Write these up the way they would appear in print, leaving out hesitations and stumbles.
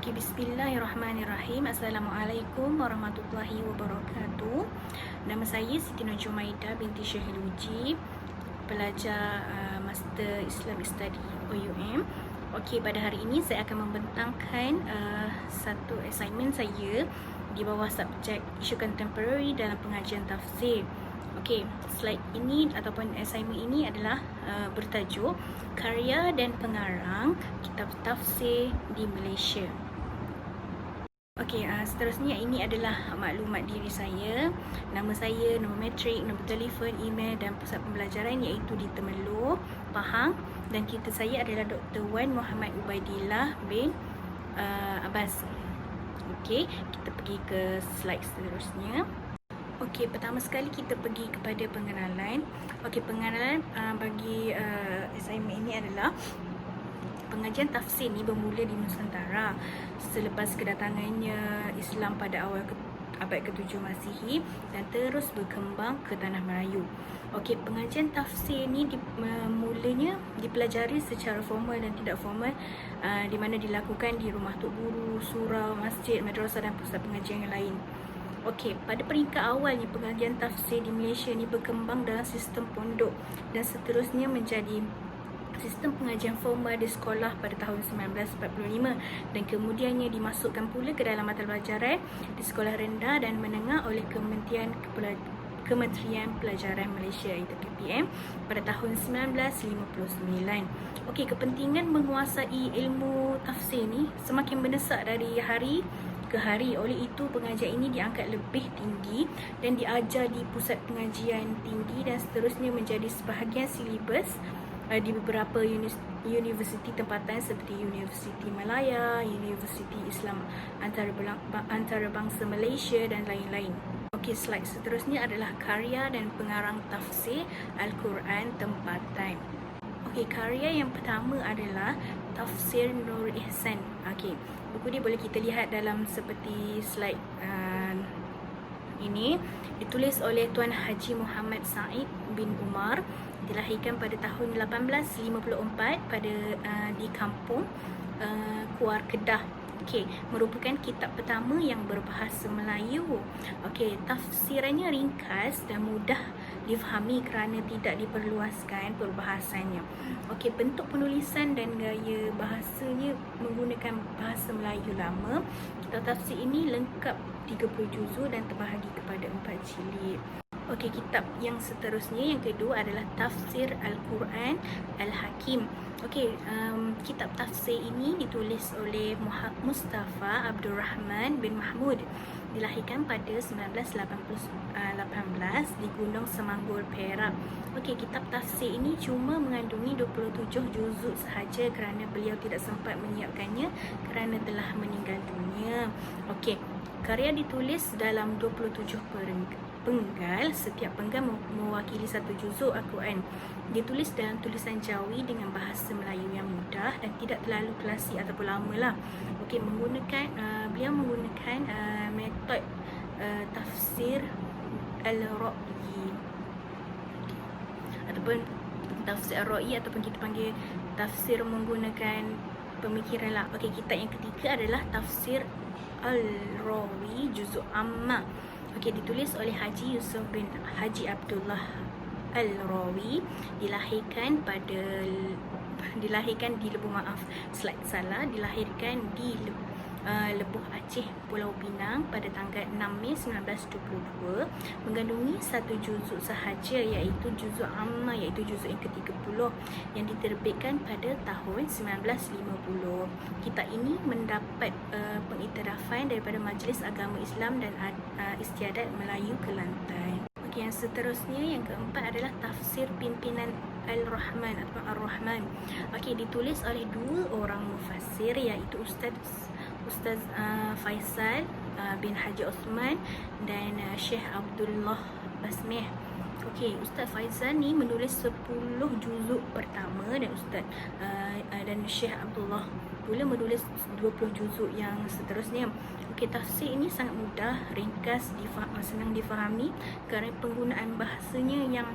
Okey, bismillahirrahmanirrahim. Assalamualaikum warahmatullahi wabarakatuh. Nama saya Siti Nur Jumaida binti Syahil Uji, pelajar Master Islam Study OUM. Okey, pada hari ini saya akan membentangkan satu assignment saya di bawah subjek isu contemporary dalam pengajian tafsir. Okey, slide ini ataupun assignment ini adalah bertajuk Karya dan Pengarang Kitab Tafsir di Malaysia. Okey, seterusnya ini adalah maklumat diri saya. Nama saya, nombor matrik, nombor telefon, email dan pusat pembelajaran iaitu di Temerloh, Pahang. Dan kita saya adalah Dr. Wan Muhammad Ubaidillah bin Abbas. Okey, kita pergi ke slide seterusnya. Okey, pertama sekali kita pergi kepada pengenalan. Okey, pengenalan bagi assignment ini adalah pengajian tafsir ni bermula di Nusantara selepas kedatangannya Islam pada awal abad ke-7 Masihi dan terus berkembang ke Tanah Melayu. Okey, pengajian tafsir ni mulanya dipelajari secara formal dan tidak formal, di mana dilakukan di rumah tok guru, surau, masjid, madrasah dan pusat pengajian yang lain. Okey, pada peringkat awalnya pengajian tafsir di Malaysia ni berkembang dalam sistem pondok dan seterusnya menjadi sistem pengajian formal di sekolah pada tahun 1945 dan kemudiannya dimasukkan pula ke dalam mata pelajaran di sekolah rendah dan menengah oleh Kementerian Pelajaran Malaysia iaitu KPM pada tahun 1959. Okey, kepentingan menguasai ilmu tafsir ni semakin mendesak dari hari ke hari. Oleh itu pengajian ini diangkat lebih tinggi dan diajar di pusat pengajian tinggi dan seterusnya menjadi sebahagian silibus di beberapa universiti tempatan seperti Universiti Malaya, Universiti Islam Antarabangsa Malaysia dan lain-lain. Okey, slide seterusnya adalah karya dan pengarang tafsir Al-Quran tempatan. Okey, karya yang pertama adalah Tafsir Nur Ihsan. Okey, buku ni boleh kita lihat dalam seperti slide ini. Ditulis oleh Tuan Haji Muhammad Said bin Umar, dilahirkan pada tahun 1854 di kampung Kuar Kedah. Okey, merupakan kitab pertama yang berbahasa Melayu. Okey, tafsirannya ringkas dan mudah difahami kerana tidak diperluaskan perbahasannya. Okey, bentuk penulisan dan gaya bahasanya menggunakan bahasa Melayu lama. Kitab tafsir ini lengkap 30 juzuk dan terbahagi kepada 4 jilid. Okey, kitab yang seterusnya yang kedua adalah Tafsir Al-Quran Al-Hakim. Okey, kitab tafsir ini ditulis oleh Mustafa Abdul Rahman bin Mahmud, dilahirkan pada 1918 di Gunung Semanggul, Perak. Okey, kitab tafsir ini cuma mengandungi 27 juzuk sahaja kerana beliau tidak sempat menyiapkannya kerana telah meninggal dunia. Okey, karya ditulis dalam 27 penggal, setiap penggal mewakili satu juzuk Al-Quran. Ditulis dalam tulisan Jawi dengan bahasa Melayu yang mudah dan tidak terlalu klasik ataupun lama lah. Okey, beliau menggunakan metod tafsir Al-Ra'yi ataupun tafsir Al-Ra'yi ataupun kita panggil tafsir menggunakan pemikiran lah. Okey, kitab yang ketiga adalah Tafsir Al-Rawi Juzuk Amma. Okey, ditulis oleh Haji Yusuf bin Haji Abdullah Al-Rawi, dilahirkan di Lebuh Aceh, Pulau Pinang pada tanggal 6 Mei 1922, mengandungi satu juzuk sahaja iaitu juzuk Amma, iaitu juzuk yang ke-30 yang diterbitkan pada tahun 1950. Kitab ini mendapat pengiktirafan daripada Majlis Agama Islam dan Istiadat Melayu Kelantan. Okey, yang seterusnya yang keempat adalah Tafsir Pimpinan Al-Rahman atau Ar-Rahman. Okey, ditulis oleh dua orang mufassir iaitu Ustaz Faisal bin Haji Osman dan Syekh Abdullah Basmeh. Okey, Ustaz Faisal ni menulis 10 juzuk pertama dan dan Syekh Abdullah pula menulis 20 juzuk yang seterusnya. Okey, tafsir ini sangat mudah, ringkas, senang difahami kerana penggunaan bahasanya yang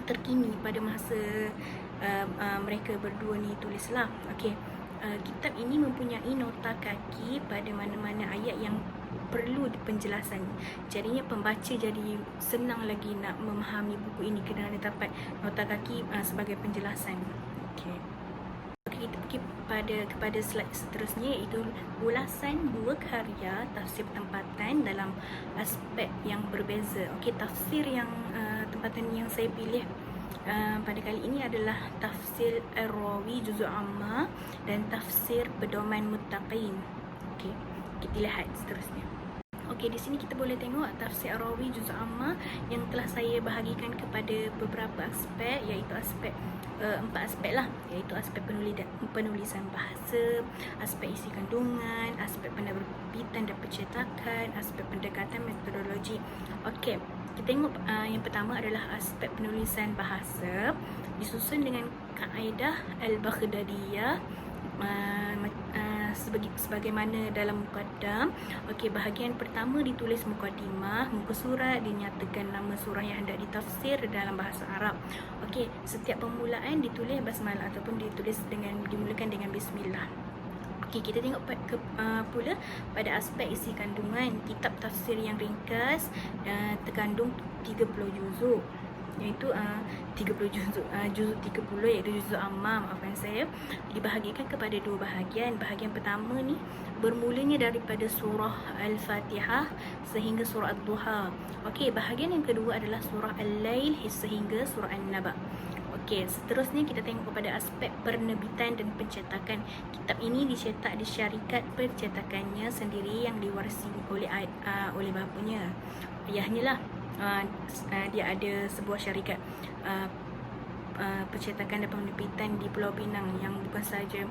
terkini pada masa mereka berdua ni tulislah. Okey, kitab ini mempunyai nota kaki pada mana-mana ayat yang perlu penjelasan. Jadinya pembaca jadi senang lagi nak memahami buku ini kerana dapat nota kaki sebagai penjelasan. Okey. Kita pergi kepada slide seterusnya, iaitu ulasan dua karya tafsir tempatan dalam aspek yang berbeza. Okey, tafsir yang tempatan yang saya pilih pada kali ini adalah tafsir Ar-Rawi Juz' Amma dan tafsir Pedoman Muttaqin. Okey, kita lihat seterusnya. Okey, di sini kita boleh tengok tafsir Ar-Rawi Juz' Amma yang telah saya bahagikan kepada beberapa aspek, iaitu aspek 4 aspek lah, iaitu aspek penulisan bahasa, aspek isi kandungan, aspek penerbitan dan pencetakan, aspek pendekatan metodologi. Okey, kita tengok yang pertama adalah aspek penulisan bahasa, disusun dengan kaedah Al-Baghdadiyah sebagaimana dalam muqaddam. Okey, bahagian pertama ditulis muqaddimah, muka surat dinyatakan nama surah yang hendak ditafsir dalam bahasa Arab. Okey, setiap permulaan ditulis basmalah ataupun dimulakan dengan bismillah. Okey, kita tengok pula pada aspek isi kandungan. Kitab tafsir yang ringkas terkandung 30 juzuk, iaitu 30 juzuk, juzuk 30 iaitu juzuk amma, maafkan saya, dibahagikan kepada dua bahagian. Bahagian pertama ni bermulanya daripada surah Al-Fatihah sehingga surah Ad-Duha. Okey, bahagian yang kedua adalah surah Al-Lail sehingga surah An-Naba. Okey, seterusnya kita tengok kepada aspek penerbitan dan pencetakan. Kitab ini dicetak di syarikat percetakannya sendiri yang diwarisi oleh bapanya, ayahnya lah. Dia ada sebuah syarikat percetakan dan penerbitan di Pulau Pinang yang bukan sahaja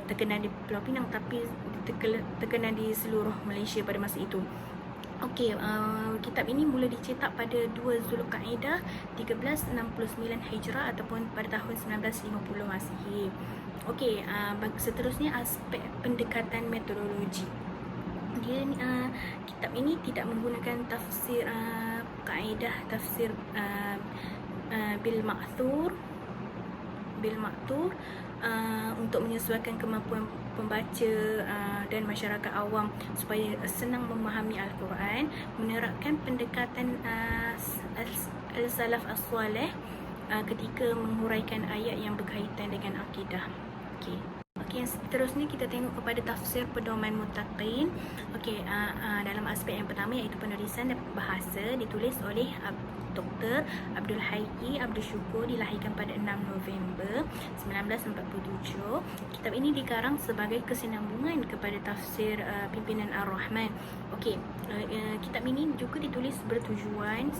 terkenal di Pulau Pinang tapi terkenal di seluruh Malaysia pada masa itu. Okey, kitab ini mula dicetak pada 2 Zulqa'dah 1369 Hijrah ataupun pada tahun 1950 Masihi. Okey, seterusnya aspek pendekatan metodologi. Kitab ini tidak menggunakan tafsir kaedah tafsir bil ma'thur untuk menyesuaikan kemampuan pembaca dan masyarakat awam supaya senang memahami Al-Quran, menerapkan pendekatan al-salaf as-salih ketika menghuraikan ayat yang berkaitan dengan akidah. Okey. Okey, yang seterusnya kita tengok kepada tafsir Pedoman Muttaqin. Okey, dalam aspek yang pertama iaitu penulisan dan bahasa, ditulis oleh Dr. Abdul Hayy Abdul Syukur, dilahirkan pada 6 November 1947. Kitab ini dikarang sebagai kesinambungan kepada tafsir Pimpinan Ar-Rahman. Okey, kitab ini juga ditulis bertujuan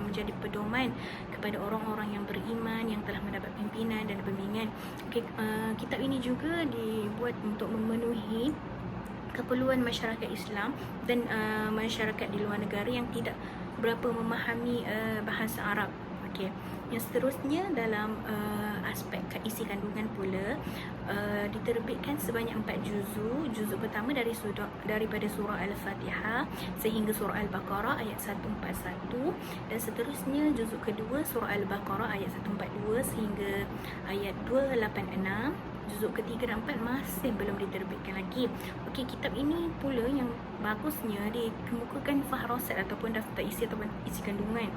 menjadi pedoman kepada orang-orang yang beriman yang telah mendapat pimpinan dan bimbingan. Okey, kitab ini juga dibuat untuk memenuhi keperluan masyarakat Islam dan masyarakat di luar negara yang tidak berapa memahami bahasa Arab. Okey, yang seterusnya dalam aspek isi kandungan pula diterbitkan sebanyak 4 juzuk. Juzuk pertama daripada surah Al-Fatihah sehingga surah Al-Baqarah ayat 141 dan seterusnya juzuk kedua surah Al-Baqarah ayat 142 sehingga ayat 286. Juzuk ketiga dan 4 masih belum diterbitkan lagi. Okey, kitab ini pula yang bagusnya dikemukakan fahrasat ataupun daftar isi ataupun isi kandungan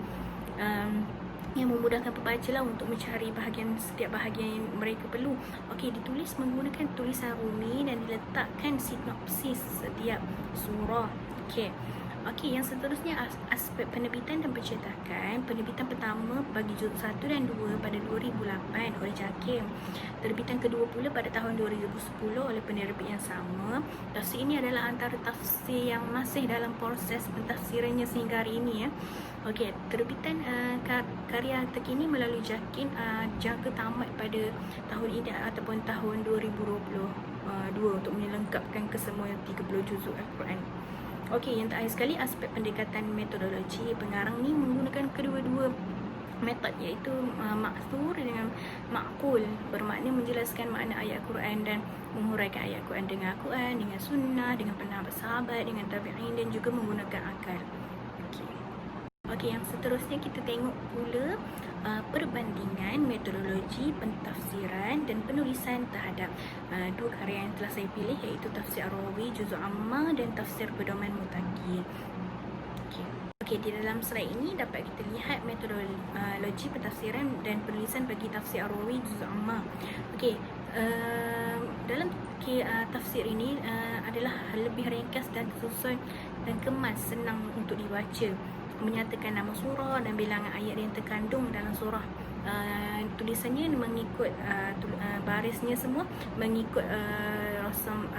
yang memudahkan pembaca lah untuk mencari setiap bahagian yang mereka perlu. Okey, ditulis menggunakan tulisan Rumi dan diletakkan sinopsis setiap surah. Okey, yang seterusnya aspek penerbitan dan pencetakan. Penerbitan pertama bagi juzuk 1 dan 2 pada 2008 oleh Jakim. Terbitan kedua pula pada tahun 2010 oleh penerbit yang sama. Tafsir ini adalah antara tafsir yang masih dalam proses pentafsirannya sehingga hari ini ya. Okey, terbitan karya terkini melalui Jakim jangka tamat pada tahun ini ataupun tahun 2022 untuk melengkapkan kesemua 30 juzuk Al-Quran. Okey, yang terakhir sekali aspek pendekatan metodologi. Pengarang ni menggunakan kedua-dua metod iaitu ma'thur dengan ma'qul, bermakna menjelaskan makna ayat Quran dan menghuraikan ayat Quran dengan Al-Quran, dengan sunnah, dengan pendapat sahabat, dengan tabi'in dan juga menggunakan akal. Okey, yang seterusnya kita tengok pula perbandingan metodologi pentafsiran dan penulisan terhadap dua karya yang telah saya pilih, iaitu Tafsir Ar-Rawi Juz' Amma dan Tafsir Pedoman Muttaqin. Okey, di dalam slide ini dapat kita lihat metodologi pentafsiran dan penulisan bagi Tafsir Ar-Rawi Juz' Amma. Okey, dalam tafsir ini adalah lebih ringkas dan tersusun dan kemas, senang untuk dibaca, menyatakan nama surah dan bilangan ayat yang terkandung dalam surah. Tulisannya mengikut barisnya semua mengikut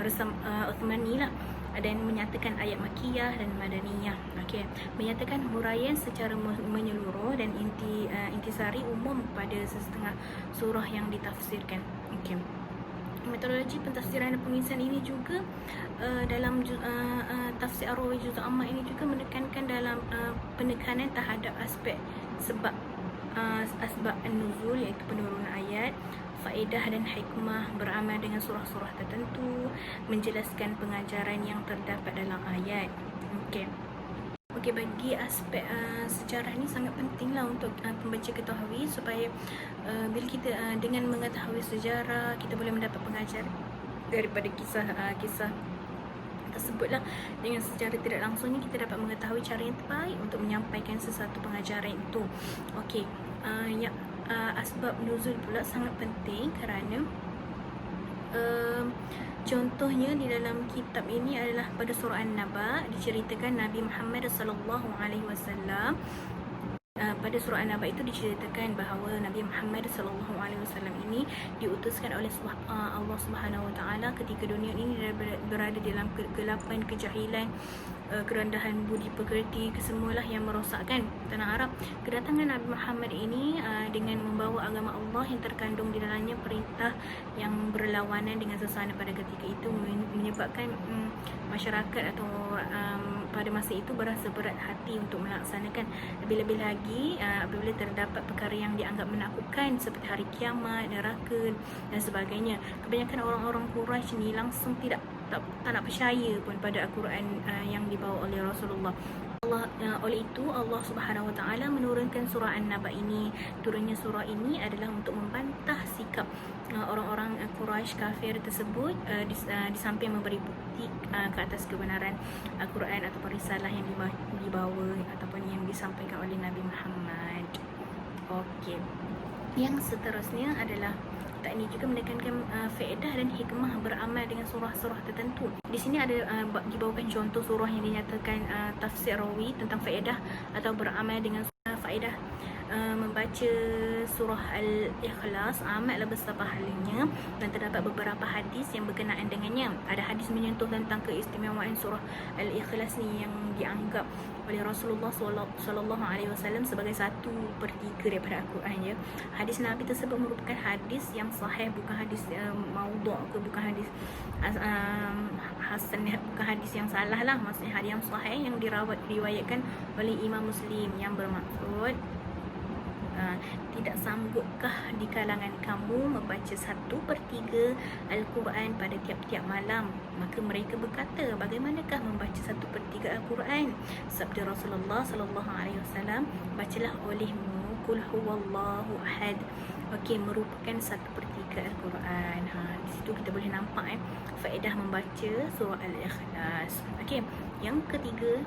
resam Uthmani lah, dan menyatakan ayat makiyah dan madaniyah. Okey, menyatakan huraian secara menyeluruh dan intisari umum pada setengah surah yang ditafsirkan. Okey, metodologi pentafsiran dan penulisan ini juga dalam Tafsir Ar-Rawi Juz' Amma ini juga menekankan dalam penekanan terhadap aspek sebab asbab an-nuzul, iaitu penurunan ayat, faedah dan hikmah beramal dengan surah-surah tertentu, menjelaskan pengajaran yang terdapat dalam ayat. Okey, bagi aspek sejarah ni sangat pentinglah untuk pembaca ketahui, supaya bila kita dengan mengetahui sejarah, kita boleh mendapat pengajaran daripada kisah tersebutlah. Dengan secara tidak langsungnya kita dapat mengetahui cara yang terbaik untuk menyampaikan sesuatu pengajaran itu. Okey, asbab nuzul pula sangat penting kerana contohnya di dalam kitab ini adalah pada surah An-Naba diceritakan Nabi Muhammad sallallahu alaihi wasallam. Pada surah An-Naba itu diceritakan bahawa Nabi Muhammad sallallahu alaihi wasallam ini diutuskan oleh Allah Subhanahu wa taala ketika dunia ini berada dalam kegelapan, kejahilan, kerendahan budi pekerti, kesemualah yang merosakkan tanah Arab. Kedatangan Nabi Muhammad ini dengan membawa agama Allah yang terkandung di dalamnya perintah yang berlawanan dengan suasana pada ketika itu, menyebabkan masyarakat atau pada masa itu berasa berat hati untuk melaksanakan. Lebih-lebih lagi apabila terdapat perkara yang dianggap menakutkan seperti hari kiamat, neraka dan sebagainya. Kebanyakan orang-orang Quraisy ni langsung tak nak percaya pun pada Al-Quran yang dibawa oleh Rasulullah. Oleh itu Allah Subhanahu wa taala menurunkan surah An-Naba ini. Turunnya surah ini adalah untuk membantah sikap orang-orang Quraisy kafir tersebut, di samping memberi bukti ke atas kebenaran Al-Quran atau risalah yang dibawa ataupun yang disampaikan oleh Nabi Muhammad. Okey, yang seterusnya adalah ini juga menekankan faedah dan hikmah beramal dengan surah-surah tertentu. Di sini ada dibawakan contoh surah yang dinyatakan tafsir rawi tentang faedah atau beramal dengan faedah. Membaca surah Al-Ikhlas amatlah besar pahalanya, dan terdapat beberapa hadis yang berkenaan dengannya. Ada hadis menyentuh tentang keistimewaan surah Al-Ikhlas ni yang dianggap oleh Rasulullah SAW sebagai 1/3 daripada Al-Quran, ya. Hadis Nabi tersebut merupakan hadis yang sahih, bukan hadis maudhu' ke, bukan hadis hasan, bukan hadis yang salah lah. Maksudnya hadis yang sahih yang diriwayatkan oleh Imam Muslim, yang bermaksud tidak sanggupkah di kalangan kamu membaca 1/3 Al-Quran pada tiap-tiap malam? Maka mereka berkata, bagaimanakah membaca 1/3 Al-Quran? Sabda Rasulullah sallallahu alaihi wasallam, bacalah olehmu Qul huwallahu ahad. Okey, merupakan 1/3 Al-Quran. Di situ kita boleh nampak faedah membaca surah Al-Ikhlas. Okey, yang ketiga,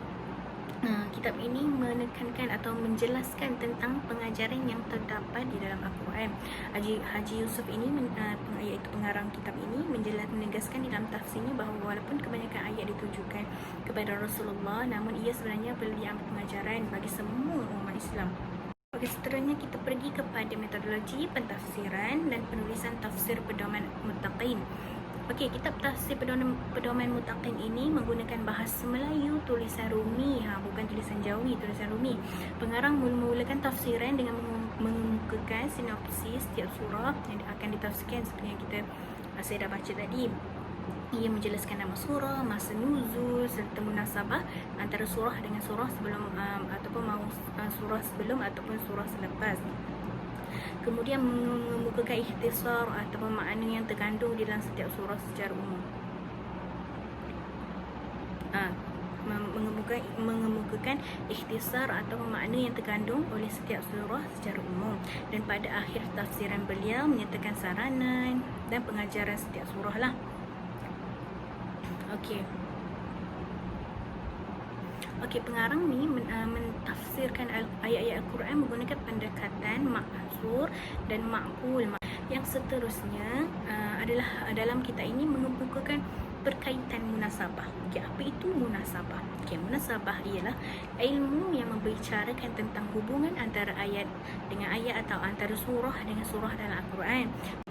kitab ini menekankan atau menjelaskan tentang pengajaran yang terdapat di dalam Al-Quran. Haji Yusuf ini, iaitu pengarang kitab ini, menegaskan dalam tafsirnya bahawa walaupun kebanyakan ayat ditujukan kepada Rasulullah, namun ia sebenarnya perlu diambil pengajaran bagi semua umat Islam. Okey, seterusnya kita pergi kepada metodologi pentafsiran dan penulisan Tafsir Pedoman Muttaqin. Okey, kitab Tafsir Pedoman Muttaqin ini menggunakan bahasa Melayu tulisan Rumi, bukan tulisan Jawi, tulisan Rumi. Pengarang mulakan tafsiran dengan mengemukakan sinopsis setiap surah yang akan ditafsirkan seperti yang saya dah baca tadi. Ia menjelaskan nama surah, masa nuzul serta munasabah antara surah dengan surah sebelum ataupun surah sebelum ataupun surah selepas. Kemudian mengemukakan ikhtisar ataupun makna yang terkandung di dalam setiap surah secara umum. mengemukakan ikhtisar atau makna yang terkandung oleh setiap surah secara umum, dan pada akhir tafsiran beliau menyertakan saranan dan pengajaran setiap surah lah. Okey. Pengarang ni mentafsirkan ayat-ayat Al-Quran menggunakan pendekatan maksur dan ma'qul. Yang seterusnya adalah dalam kitab ini mengemukakan berkaitan munasabah. Apa itu munasabah? Munasabah ialah ilmu yang membicarakan tentang hubungan antara ayat dengan ayat atau antara surah dengan surah dalam Al-Quran.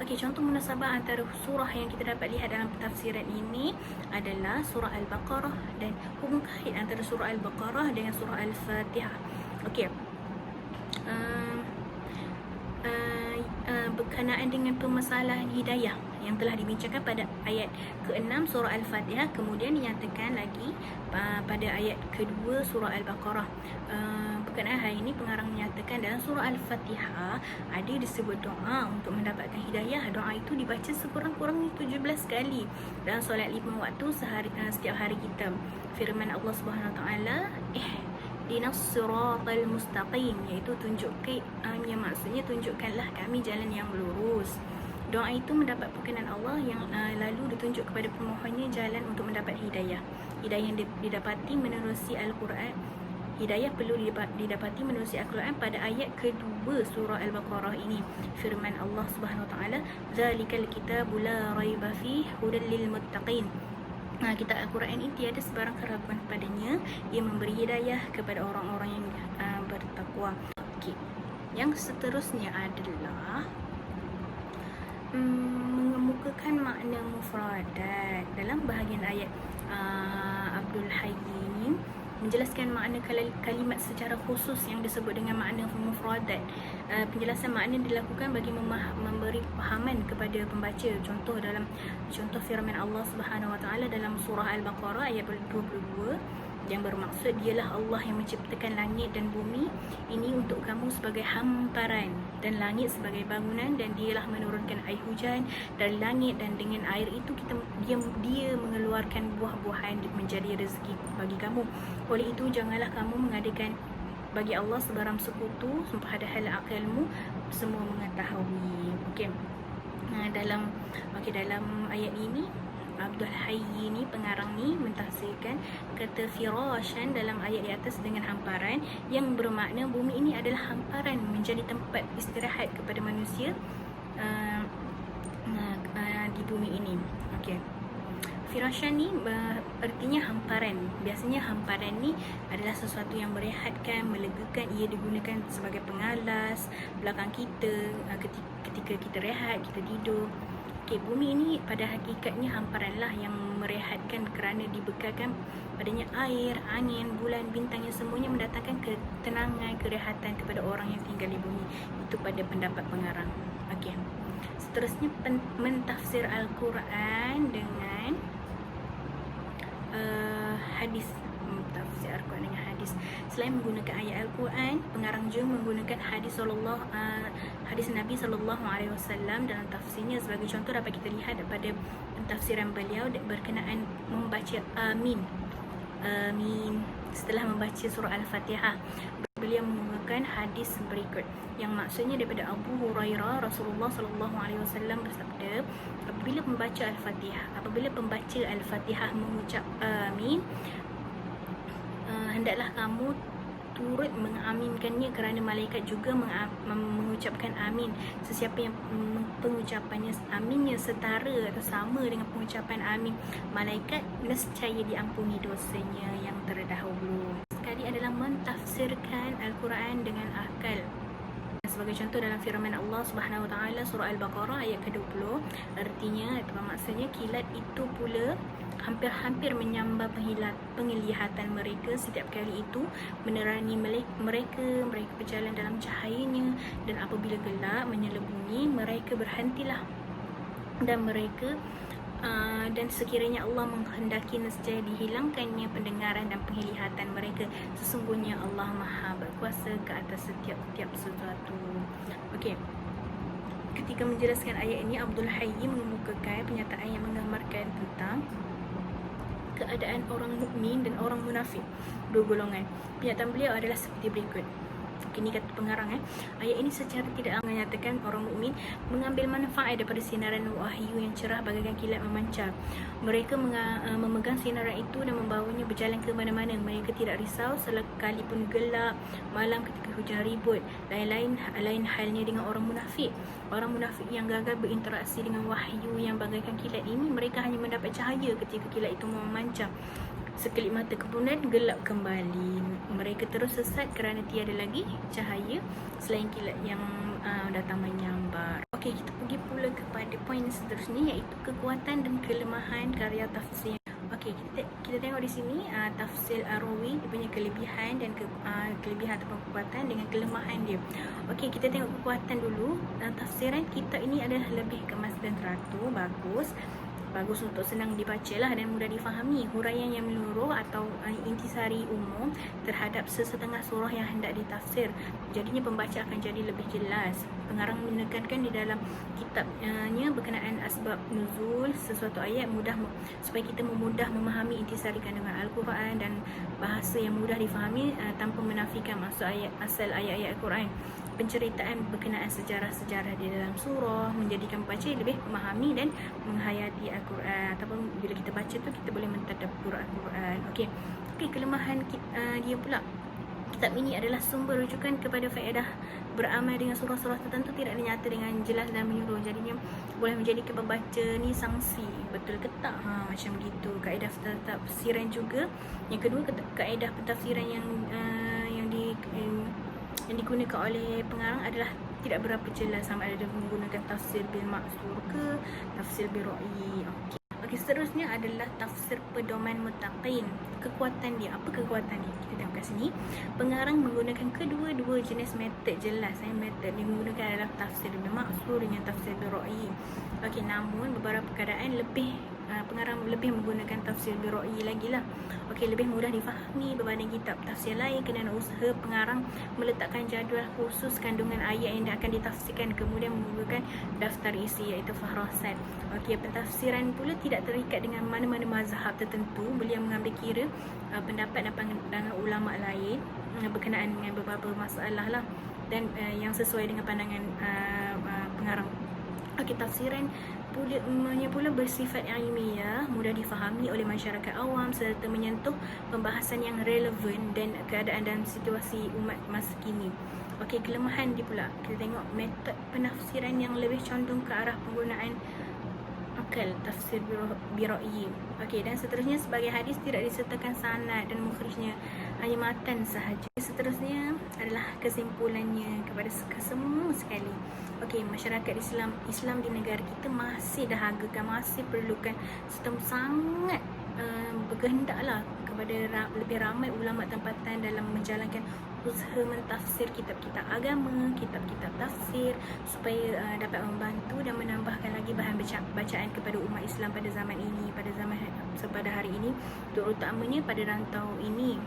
Contoh munasabah antara surah yang kita dapat lihat dalam tafsiran ini adalah surah Al-Baqarah dan hubung kait antara surah Al-Baqarah dengan surah Al-Fatihah. Berkenaan dengan permasalahan hidayah yang telah dibincangkan pada ayat ke-6 surah Al-Fatihah, kemudian dinyatakan lagi pada ayat kedua surah Al-Baqarah. Berkenaan hal ini, pengarang menyatakan dalam surah Al-Fatihah ada disebut doa untuk mendapatkan hidayah. Doa itu dibaca sekurang-kurangnya 17 kali dalam solat 5 waktu setiap hari kita. Firman Allah Subhanahu Wa Taala, Ihdinas siratal mustaqim, iaitu yang maksudnya tunjukkanlah kami jalan yang lurus. Doa itu mendapat perkenan Allah yang lalu ditunjuk kepada pemohonnya jalan untuk mendapat hidayah. Hidayah yang didapati menerusi Al-Quran. Hidayah perlu didapati menerusi Al-Quran pada ayat kedua surah Al-Baqarah ini. Firman Allah Subhanahu Wa Taala, "Zalikal kitabu la raiba fihi hudal lil muttaqin." Kitab Al-Quran ini tiada sebarang keraguan padanya. Ia memberi hidayah kepada orang-orang yang bertakwa. Yang seterusnya adalah mengemukakan makna mufradat. Dalam bahagian ayat Abdul Hayy ini menjelaskan makna kalimat secara khusus yang disebut dengan makna mufradat. Penjelasan makna dilakukan bagi memberi pahaman kepada pembaca. Contoh firman Allah Subhanahu Wa Taala dalam surah Al-Baqarah ayat 22 yang bermaksud dialah Allah yang menciptakan langit dan bumi ini untuk kamu sebagai hamparan dan langit sebagai bangunan, dan dialah menurunkan air hujan dari langit, dan dengan air itu dia mengeluarkan buah-buahan menjadi rezeki bagi kamu. Oleh itu janganlah kamu mengadakan bagi Allah sebarang sekutu, padahal akalmu semua mengetahui. Dalam ayat ini Abdul Hayy ni, pengarang ni mentafsirkan kata firashan dalam ayat di atas dengan hamparan, yang bermakna bumi ini adalah hamparan menjadi tempat istirahat kepada manusia di bumi ini. Firashan ni artinya hamparan. Biasanya hamparan ni adalah sesuatu yang merehatkan, melegakan. Ia digunakan sebagai pengalas belakang kita ketika kita rehat, kita tidur. Bumi ini pada hakikatnya hamparan lah yang merehatkan kerana dibekalkan padanya air, angin, bulan, bintang yang semuanya mendatangkan ketenangan, kerehatan kepada orang yang tinggal di bumi. Itu pada pendapat pengarang. Seterusnya mentafsir Al-Quran dengan hadis. Tafsir Al-Quran dengan hadis. Selain menggunakan ayat Al-Quran, pengarang juga menggunakan hadis Nabi SAW dalam tafsirnya. Sebagai contoh dapat kita lihat pada tafsiran beliau berkenaan membaca amin setelah membaca surah Al-Fatihah. Beliau menggunakan hadis berikut yang maksudnya daripada Abu Hurairah, Rasulullah SAW bersabda, apabila pembaca Al-Fatihah mengucap amin, hendaklah kamu turut mengaminkannya kerana malaikat juga mengucapkan amin. Sesiapa yang pengucapannya aminnya setara atau sama dengan pengucapan amin malaikat, nescaya diampuni dosanya yang terdahulu. Sekali adalah mentafsirkan Al-Quran dengan akal. Sebagai contoh dalam firman Allah Subhanahu Wa Taala surah Al-Baqarah ayat ke-20, artinya atau maksudnya kilat itu pula hampir-hampir menyambar penglihatan mereka setiap kali itu menerangi mereka berjalan dalam cahayanya, dan apabila gelap menyelubungi mereka berhentilah dan sekiranya Allah menghendaki nescaya dihilangkannya pendengaran dan penglihatan mereka. Sesungguhnya Allah Maha berkuasa ke atas setiap sesuatu. Ketika menjelaskan ayat ini, Abdul Hayy mengemukakan pernyataan yang menggambarkan tentang keadaan orang mukmin dan orang munafik, dua golongan. Pernyataan beliau adalah seperti berikut. Ini kata pengarang. Ayat ini secara tidak menyatakan orang mukmin mengambil manfaat daripada sinaran wahyu yang cerah bagaikan kilat memancar. Mereka memegang sinaran itu dan membawanya berjalan ke mana-mana. Mereka tidak risau sekalipun gelap malam ketika hujan ribut. Lain halnya dengan orang munafik. Orang munafik yang gagal berinteraksi dengan wahyu yang bagaikan kilat ini, mereka hanya mendapat cahaya ketika kilat itu memancar. Sekelip mata kemudian gelap kembali. Mereka terus sesat kerana tiada lagi cahaya selain kilat yang datang menyambar. Okey, kita pergi pula kepada poin seterusnya, iaitu kekuatan dan kelemahan karya tafsir. Okey, kita tengok di sini tafsir Ar-Rawi, dia punya kelebihan dan kelebihan ataupun kekuatan dengan kelemahan dia. Okey, kita tengok kekuatan dulu. Tafsiran kitab ini adalah lebih kemas dan teratur, bagus untuk senang dibaca lah dan mudah difahami. Huraian yang menyeluruh atau intisari umum terhadap sesetengah surah yang hendak ditafsir. Jadinya pembaca akan jadi lebih jelas. Pengarang menekankan di dalam kitabnya berkenaan asbab nuzul sesuatu ayat supaya kita mudah memahami intisari kandungan Al-Quran dan bahasa yang mudah difahami tanpa menafikan maksud asal ayat-ayat Al-Quran. Penceritaan berkenaan sejarah-sejarah di dalam surah menjadikan pembaca lebih memahami dan menghayati Al-Quran, ataupun bila kita baca tu kita boleh mentadabbur Al-Quran. Okey, kelemahan dia pula, kitab ini adalah sumber rujukan kepada faedah beramal dengan surah-surah tertentu tidak dinyata dengan jelas dan menyeluruh. Jadinya boleh menjadikan pembaca ni sangsi, betul ke tak? Macam begitu. Kaedah tafsiran juga. Yang kedua, kaedah pentafsiran yang digunakan oleh pengarang adalah tidak berapa jelas sama ada menggunakan tafsir bil maksur ke tafsir bil ra'yi. Okey, seterusnya adalah tafsir pedoman muttaqin. Kekuatan dia, apa kekuatan dia? Kita tengok kat sini. Pengarang menggunakan kedua-dua jenis metod jelas. Metod yang menggunakan adalah tafsir bil maksur dengan tafsir bil ra'yi. Okey, namun beberapa keadaan pengarang lebih menggunakan tafsir bil ra'yi lagi lah. Okey, lebih mudah difahami berbanding kitab tafsir lain kerana usaha pengarang meletakkan jadual khusus kandungan ayat yang akan ditafsirkan, kemudian menggunakan daftar isi iaitu fahrasat. Okey, pentafsiran pula tidak terikat dengan mana-mana mazhab tertentu. Beliau mengambil kira pendapat dan pandangan ulama lain berkenaan dengan beberapa masalah lah, dan yang sesuai dengan pandangan pengarang. Okey, tafsiran pula bersifat ilmiah, mudah difahami oleh masyarakat awam serta menyentuh pembahasan yang relevan dan keadaan dan situasi umat masa kini. Okey, kelemahan dia pula, kita tengok metod penafsiran yang lebih condong ke arah penggunaan akal, tafsir bira'yi. Okey, dan seterusnya sebagai hadis tidak disertakan sanad dan mukhrijnya hanya matan sahaja. Seterusnya adalah kesimpulannya kepada semua sekali. Okey, masyarakat Islam di negara kita masih dahagakan, masih perlukan serta sangat berkehendaklah kepada lebih ramai ulama tempatan dalam menjalankan usaha mentafsir kitab-kitab agama, kitab-kitab tafsir supaya dapat membantu dan menambahkan lagi bahan bacaan kepada umat Islam pada zaman ini, pada hari ini, terutamanya pada rantau ini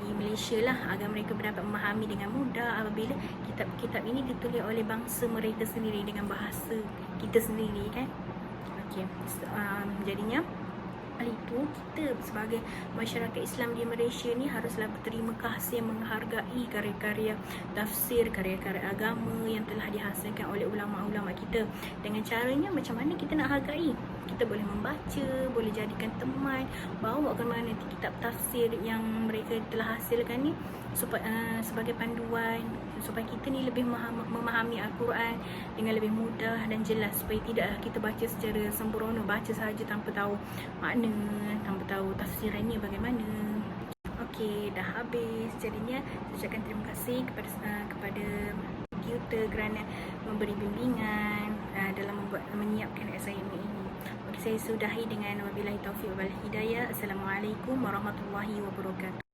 di Malaysia lah, agar mereka dapat memahami dengan mudah apabila kitab-kitab ini ditulis oleh bangsa mereka sendiri dengan bahasa kita sendiri kan. Okey, jadinya itu kita sebagai masyarakat Islam di Malaysia ni haruslah berterima kasih, menghargai karya-karya tafsir, karya-karya agama yang telah dihasilkan oleh ulama-ulama kita. Dengan caranya macam mana kita nak hargai? Kita boleh membaca, boleh jadikan teman, bawa ke mana kitab tafsir yang mereka telah hasilkan ni sebagai panduan supaya kita ni lebih memahami Al-Quran dengan lebih mudah dan jelas, supaya tidak kita baca secara sembrono, baca sahaja tanpa tahu makna, tanpa tahu tafsirannya bagaimana. Okey, dah habis. Jadinya saya ucapkan terima kasih kepada tutor kerana memberi bimbingan dalam menyiapkan assignment ini. Okey, saya sudahi dengan wabillahi taufiq wal hidayah. Assalamualaikum warahmatullahi wabarakatuh.